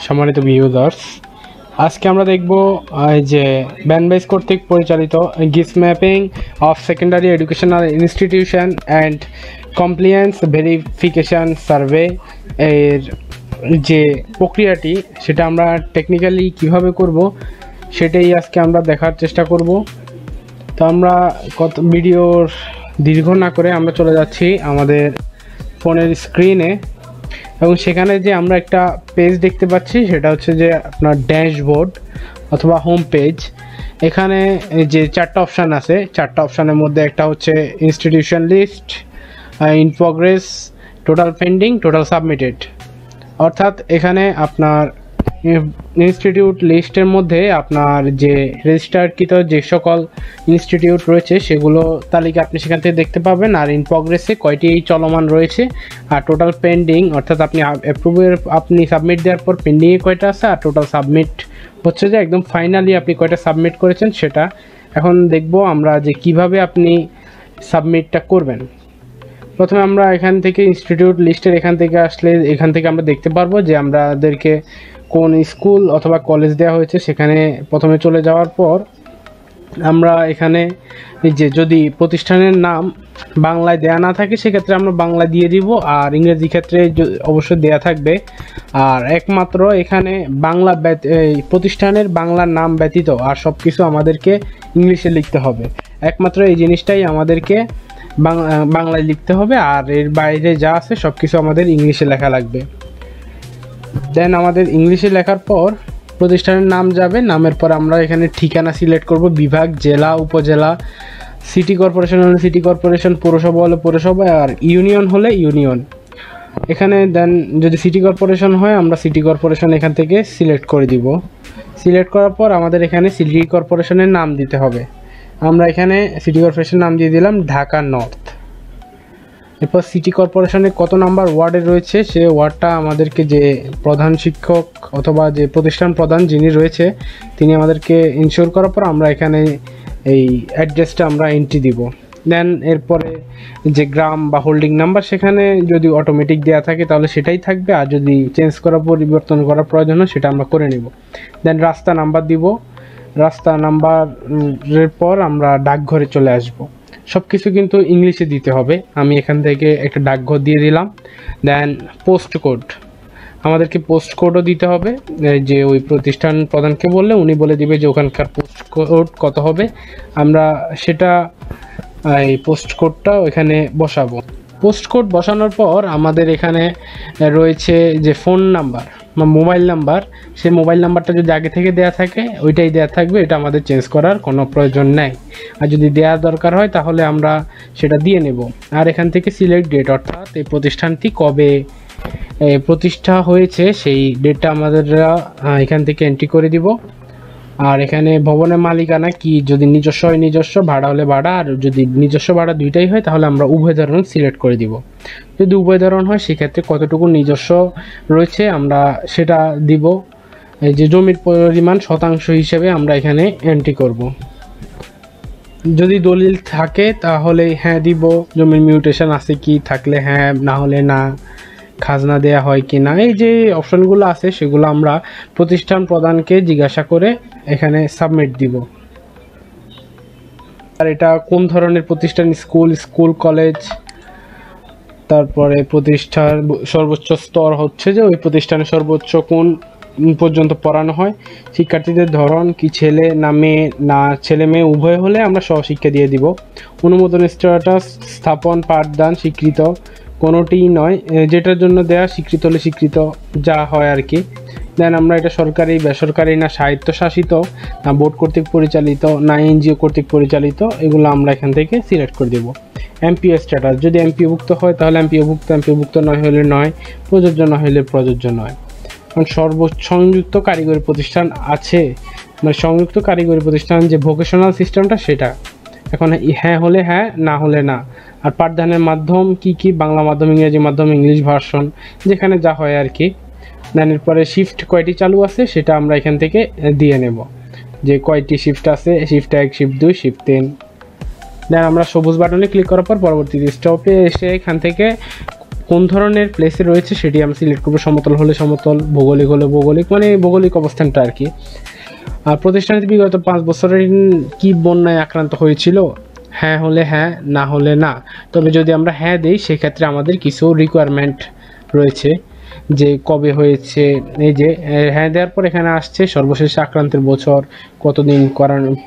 সম্মানিত ভিউয়ার্স, আজকে আমরা দেখব যে ব্যানবেস কর্তৃক পরিচালিত geese mapping of secondary educational institution and compliance verification survey এর যে প্রক্রিয়াটি সেটা আমরা টেকনিক্যালি কিভাবে করব সেটাই আজকে আমরা দেখার চেষ্টা করব। তো আমরা কত ভিডিওর দীর্ঘ না করে আমরা চলে যাচ্ছি আমাদের ফোনের স্ক্রিনে এবং সেখানে যে আমরা একটা পেজ দেখতে পাচ্ছি সেটা হচ্ছে যে আপনার ড্যাশবোর্ড অথবা হোম পেজ। এখানে যে চারটা অপশান আছে, চারটা অপশানের মধ্যে একটা হচ্ছে institution list, in progress, total pending, total submitted. অর্থাৎ এখানে আপনার ইনস্টিটিউট লিস্টের মধ্যে আপনার যে রেজিস্টারকৃত যে সকল ইনস্টিটিউট রয়েছে সেগুলো তালিকা আপনি সেখান থেকে দেখতে পাবেন। আর ইন প্রগ্রেসে কয়টি চলমান রয়েছে, আর টোটাল পেন্ডিং অর্থাৎ আপনি সাবমিট দেওয়ার পর পেন্ডিংয়ে কয়টা আছে, আর টোটাল সাবমিট হচ্ছে যে একদম ফাইনালি আপনি কয়টা সাবমিট করেছেন সেটা। এখন দেখব আমরা যে কিভাবে আপনি সাবমিটটা করবেন। প্রথমে আমরা এখান থেকে ইনস্টিটিউট লিস্টের এখান থেকে আসলে এখান থেকে আমরা দেখতে পারবো যে আমাদেরকে কোন স্কুল অথবা কলেজ দেওয়া হয়েছে। সেখানে প্রথমে চলে যাওয়ার পর আমরা এখানে যে যদি প্রতিষ্ঠানের নাম বাংলায় দেয়া না থাকে সেক্ষেত্রে আমরা বাংলা দিয়ে দিব, আর ইংরেজি ক্ষেত্রে অবশ্যই দেয়া থাকবে। আর একমাত্র এখানে বাংলা প্রতিষ্ঠানের বাংলার নাম ব্যতীত আর সব কিছু আমাদেরকে ইংলিশে লিখতে হবে। একমাত্র এই জিনিসটাই আমাদেরকে বাংলায় লিখতে হবে, আর এর বাইরে যা আছে সব কিছু আমাদের ইংলিশে লেখা লাগবে। দেন আমাদের ইংলিশে লেখার পর প্রতিষ্ঠানের নাম যাবে, নামের পর আমরা এখানে ঠিকানা সিলেক্ট করব, বিভাগ, জেলা, উপজেলা, সিটি কর্পোরেশন হলে সিটি কর্পোরেশন, পৌরসভা হলে পৌরসভা, আর ইউনিয়ন হলে ইউনিয়ন। এখানে দেন যদি সিটি কর্পোরেশন হয় আমরা সিটি কর্পোরেশন এখান থেকে সিলেক্ট করে দিব। সিলেক্ট করার পর আমাদের এখানে সিটি কর্পোরেশনের নাম দিতে হবে। আমরা এখানে সিটি কর্পোরেশনের নাম দিয়ে দিলাম ঢাকা নর্থ। এরপর সিটি কর্পোরেশনে কত নাম্বার ওয়ার্ডে রয়েছে সে ওয়ার্ডটা আমাদেরকে যে প্রধান শিক্ষক অথবা যে প্রতিষ্ঠান প্রধান যিনি রয়েছে তিনি আমাদেরকে ইনশিওর করার পর আমরা এখানে এই অ্যাড্রেসটা আমরা এন্ট্রি দিব। দেন এরপরে যে গ্রাম বা হোল্ডিং নাম্বার সেখানে যদি অটোমেটিক দেওয়া থাকে তাহলে সেটাই থাকবে, আর যদি চেঞ্জ করার পরিবর্তন করার প্রয়োজন হয় সেটা আমরা করে নেব। দেন রাস্তা নাম্বার দিব, রাস্তা নাম্বারের পর আমরা ডাকঘরে চলে আসব। সব কিছু কিন্তু ইংলিশে দিতে হবে। আমি এখান থেকে একটা ডাকঘর দিয়ে দিলাম। দেন পোস্ট কোড, আমাদেরকে পোস্ট কোডও দিতে হবে। যে ওই প্রতিষ্ঠান প্রধানকে বললে উনি বলে দিবে যে ওখানকার পোস্ট কোড কত হবে, আমরা সেটা এই পোস্ট কোডটা ওইখানে বসাবো। পোস্ট কোড বসানোর পর আমাদের এখানে রয়েছে যে ফোন নাম্বার বা মোবাইল নাম্বার, সেই মোবাইল নাম্বারটা যদি আগে থেকে দেয়া থাকে ওইটাই দেয়া থাকবে, এটা আমাদের চেঞ্জ করার কোনো প্রয়োজন নেই। আর যদি দেওয়ার দরকার হয় তাহলে আমরা সেটা দিয়ে নেব। আর এখান থেকে সিলেক্ট ডেট, অর্থাৎ এই প্রতিষ্ঠানটি কবে প্রতিষ্ঠা হয়েছে সেই ডেটটা আমাদের এখান থেকে এন্ট্রি করে দিব। আর এখানে ভবনের মালিকানা কি, যদি নিজস্ব হয় নিজস্ব, ভাড়া হলে ভাড়া, আর যদি নিজস্ব ভাড়া দুইটাই হয় তাহলে আমরা উভয় ধরন সিলেক্ট করে দিব। যদি উভয় ধরন হয় সেক্ষেত্রে কতটুকু নিজস্ব রয়েছে আমরা সেটা দিব। এই যে জমির পরিমাণ শতাংশ হিসেবে আমরা এখানে এন্ট্রি করব। যদি দলিল থাকে তাহলে হ্যাঁ দিব, জমির মিউটেশন আছে কি থাকলে হ্যাঁ, না হলে না, খাজনা দেয়া হয় কি না, এই যে অপশনগুলো আছে সেগুলো আমরা প্রতিষ্ঠান প্রধানকে জিজ্ঞাসা করে এখানে সাবমিট দিব। আর এটা কোন ধরনের প্রতিষ্ঠান, স্কুল কলেজ, তারপরে প্রতিষ্ঠার সর্বোচ্চ স্তর হচ্ছে যে ওই প্রতিষ্ঠানে সর্বোচ্চ কোন পর্যন্ত পড়ানো হয়, শিক্ষার্থীদের ধরন কি, ছেলে না মেয়ে, না ছেলে মেয়ে উভয় হলে আমরা সহশিক্ষা দিয়ে দিব। অনুমোদন স্ট্যাটাস, স্থাপন, পাঠদান, স্বীকৃত কোনোটিই নয়, যেটার জন্য দেয়া স্বীকৃত হলে স্বীকৃত যা হয় আর কি। দেন আমরা এটা সরকারি, বেসরকারি, না স্বায়ত্তশাসিত, না বোর্ড কর্তৃক পরিচালিত, না এনজিও কর্তৃক পরিচালিত, এগুলো আমরা এখান থেকে সিলেক্ট করে দেব। এমপিও স্ট্যাটাস, যদি এমপিওভুক্ত হয় তাহলে এমপিওভুক্ত, এমপিওভুক্ত নয় হলে নয়, প্রযোজ্য নয় হলে প্রযোজ্য নয়। কারণ সংযুক্ত কারিগরি প্রতিষ্ঠান আছে, মানে সংযুক্ত কারিগরি প্রতিষ্ঠান যে ভোকেশনাল সিস্টেমটা সেটা। এখন হ্যাঁ হলে হ্যাঁ, না হলে না। আর পাঠদানের মাধ্যম কি কি, বাংলা মাধ্যম, ইংরেজি মাধ্যম, ইংলিশ ভার্সন, যেখানে যা হয় আর কি। দেন এরপরে শিফট কয়টি চালু আছে সেটা আমরা এখান থেকে দিয়ে নেব, যে কয়টি শিফট আছে, শিফট 1, শিফট 2, শিফট 3। দেন আমরা সবুজ বাটনে ক্লিক করার পর পরবর্তী স্টপে এসে এখান থেকে কোন ধরনের প্লেসে রয়েছে সেটি আমরা সিলেক্ট করবো। সমতল হলে সমতল, ভৌগোলিক হলে ভৌগোলিক, মানে ভৌগোলিক অবস্থানটা আর কি। আর প্রতিষ্ঠানটি বিগত 5 বছরের কি বন্যায় আক্রান্ত হয়েছিল? হ্যাঁ হলে হ্যাঁ, না হলে না। তবে যদি আমরা হ্যাঁ দিই সেক্ষেত্রে আমাদের কিছু রিকোয়ারমেন্ট রয়েছে যে কবে হয়েছে। এই যে হ্যাঁ দেওয়ার পর এখানে আসছে সর্বশেষ আক্রান্তের বছর, কতদিন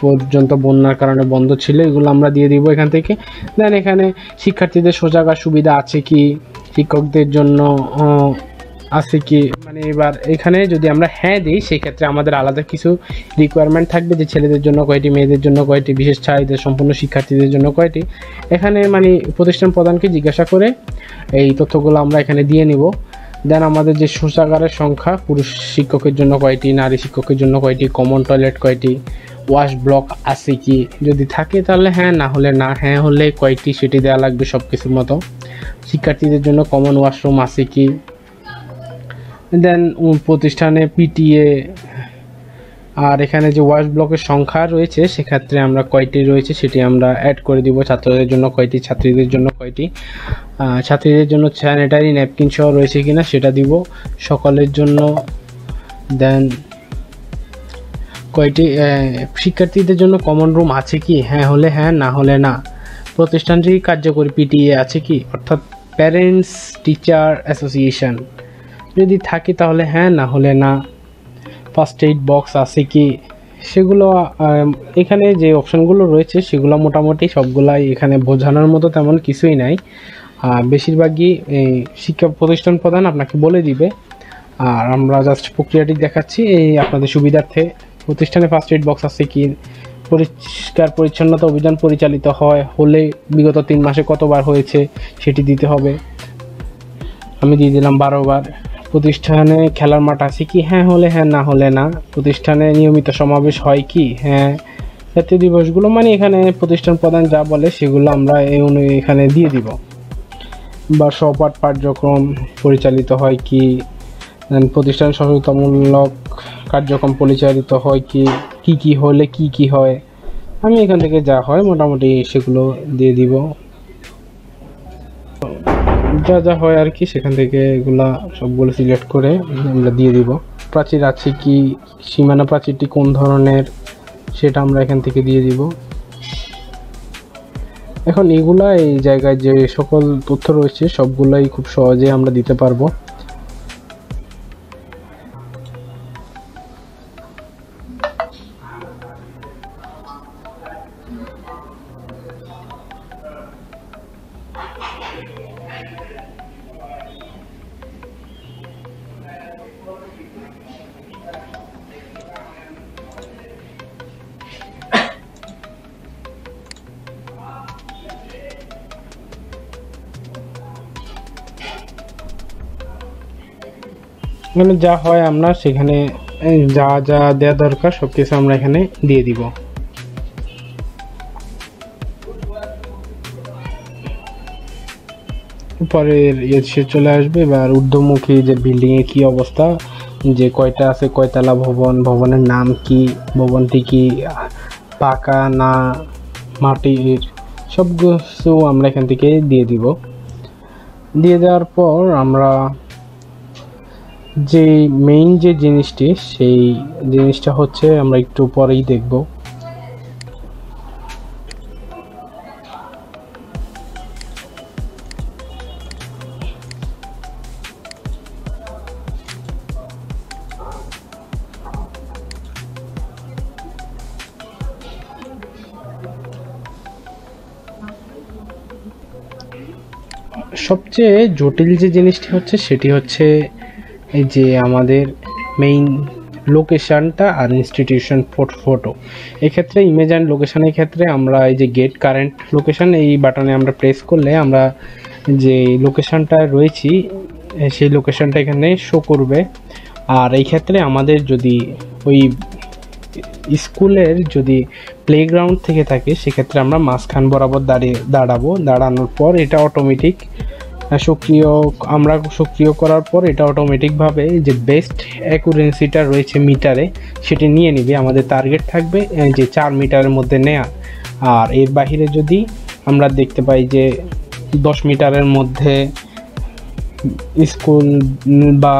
পর্যন্ত বন্যার কারণে বন্ধ ছিল, এগুলো আমরা দিয়ে দিব এখান থেকে। দেন এখানে শিক্ষার্থীদের শৌচাগার সুবিধা আছে কি, শিক্ষকদের জন্য আছে কি, মানে এবার এখানে যদি আমরা হ্যাঁ দিই সেক্ষেত্রে আমাদের আলাদা কিছু রিকোয়ারমেন্ট থাকবে যে ছেলেদের জন্য কয়টি, মেয়েদের জন্য কয়টি, বিশেষ চাহিদা সম্পন্ন শিক্ষার্থীদের জন্য কয়টি। এখানে মানে প্রতিষ্ঠান প্রধানকে জিজ্ঞাসা করে এই তথ্যগুলো আমরা এখানে দিয়ে নিব। দেন আমাদের যে শৌচাগারের সংখ্যা, পুরুষ শিক্ষকের জন্য কয়টি, নারী শিক্ষকের জন্য কয়টি, কমন টয়লেট কয়টি, ওয়াশ ব্লক আছে কি, যদি থাকে তাহলে হ্যাঁ, না হলে না। হ্যাঁ হলে কয়টি সেটি দেওয়া লাগবে সব কিছুর মতো। শিক্ষার্থীদের জন্য কমন ওয়াশরুম আছে কি। দেন প্রতিষ্ঠানে পিটিএ, আর এখানে যে ওয়াশ ব্লকের সংখ্যা রয়েছে সেক্ষেত্রে আমরা কয়টি রয়েছে সেটি আমরা অ্যাড করে দিব। ছাত্রদের জন্য কয়টি, ছাত্রীদের জন্য কয়টি, ছাত্রীদের জন্য স্যানিটারি ন্যাপকিন সহ রয়েছে কিনা সেটা দিব, সকলের জন্য। দেন কয়টি শিক্ষার্থীদের জন্য কমন রুম আছে কি, হ্যাঁ হলে হ্যাঁ, না হলে না। প্রতিষ্ঠানটি কার্যকরী পিটিএ আছে কি, অর্থাৎ প্যারেন্টস টিচার অ্যাসোসিয়েশন, যদি থাকে তাহলে হ্যাঁ, না হলে না। ফার্স্ট এইড বক্স আছে কি, সেগুলো এখানে যে অপশানগুলো রয়েছে সেগুলো মোটামুটি সবগুলাই এখানে বোঝানোর মতো তেমন কিছুই নাই। বেশিরভাগই এই শিক্ষা প্রতিষ্ঠান প্রধান আপনাকে বলে দিবে, আর আমরা জাস্ট প্রক্রিয়াটি দেখাচ্ছি এই আপনাদের সুবিধার্থে। প্রতিষ্ঠানে ফার্স্ট এইড বক্স আছে কি, পরিষ্কার পরিচ্ছন্নতা অভিযান পরিচালিত হলে বিগত 3 মাসে কতবার হয়েছে সেটি দিতে হবে। আমি দিয়ে দিলাম 12 বার। প্রতিষ্ঠানে খেলার মাঠ আছে কি, হ্যাঁ হলে হ্যাঁ, না হলে না। প্রতিষ্ঠানে নিয়মিত সমাবেশ হয় কি, হ্যাঁ। জাতীয় দিবসগুলো মানে এখানে প্রতিষ্ঠান প্রধান যা বলে সেগুলো আমরা এখানে দিয়ে দিব। বা সহপাঠ কার্যক্রম পরিচালিত হয় কি, প্রতিষ্ঠান সচেতনতামূলক কার্যক্রম পরিচালিত হয় কি, কি হলে কি হয়। আমি এখান থেকে যা হয় মোটামুটি সেগুলো দিয়ে দিব, যা হয় আর কি সেখান থেকে এগুলা সবগুলো সিলেক্ট করে আমরা দিয়ে দিব। প্রাচীর আছে কি, সীমানা প্রাচীরটি কোন ধরনের সেটা আমরা এখান থেকে দিয়ে দিব। এখন এগুলা এই জায়গায় যে সকল তথ্য রয়েছে সবগুলাই খুব সহজে আমরা দিতে পারবো। মানে যা হয় আমরা সেখানে যা যা দেওয়া দরকার সব কিছু আমরা এখানে দিয়ে দিব। পরের সে চলে আসবে এবার ঊর্ধ্বমুখী যে বিল্ডিং এর কি অবস্থা, যে কয়টা আছে, কয়তলা ভবন, ভবনের নাম কি, ভবনটি কি পাকা না মাটির, সব কিছু আমরা এখান থেকে দিয়ে দিব। দিয়ে দেওয়ার পর আমরা যে মেইন যে জিনিসটি, সেই জিনিসটা হচ্ছে আমরা একটু পরেই দেখব। সবচেয়ে জটিল যে জিনিসটি হচ্ছে সেটি হচ্ছে এই যে আমাদের মেইন লোকেশনটা আর ইনস্টিটিউশন ফটো। এক্ষেত্রে ইমেজ অ্যান্ড লোকেশনের ক্ষেত্রে আমরা এই যে গেট কারেন্ট লোকেশন এই বাটনে আমরা প্রেস করলে আমরা যে লোকেশনটা রয়েছি সেই লোকেশনটা এখানে শো করবে। আর এই ক্ষেত্রে আমাদের যদি ওই স্কুলের যদি প্লেগ্রাউন্ড থেকে থাকে সেক্ষেত্রে আমরা মাঝখান বরাবর দাঁড়ানোর পর এটা অটোমেটিক সক্রিয় করার পর এটা অটোমেটিকভাবে যে বেস্ট অ্যাকুরেন্সিটা রয়েছে মিটারে সেটি নিয়ে নিবে। আমাদের টার্গেট থাকবে যে 4 মিটারের মধ্যে নেয়া। আর এর বাহিরে যদি আমরা দেখতে পাই যে 10 মিটারের মধ্যে স্কুল বা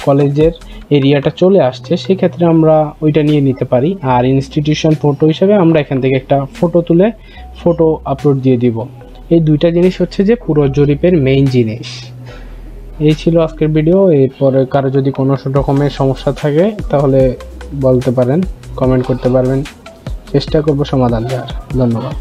কলেজের এরিয়াটা চলে আসছে, সেক্ষেত্রে আমরা ওইটা নিয়ে নিতে পারি। আর ইনস্টিটিউশন ফটো হিসেবে আমরা এখান থেকে একটা ফটো তুলে ফটো আপলোড দিয়ে দিব। এই দুইটা জিনিস হচ্ছে যে পুরো জরিপের মেইন জিনিস। এই ছিল আজকের ভিডিও। এরপরে কারো যদি কোনো রকমের সমস্যা থাকে তাহলে বলতে পারেন, কমেন্ট করতে পারবেন, চেষ্টা করব সমাধান দেওয়ার। ধন্যবাদ।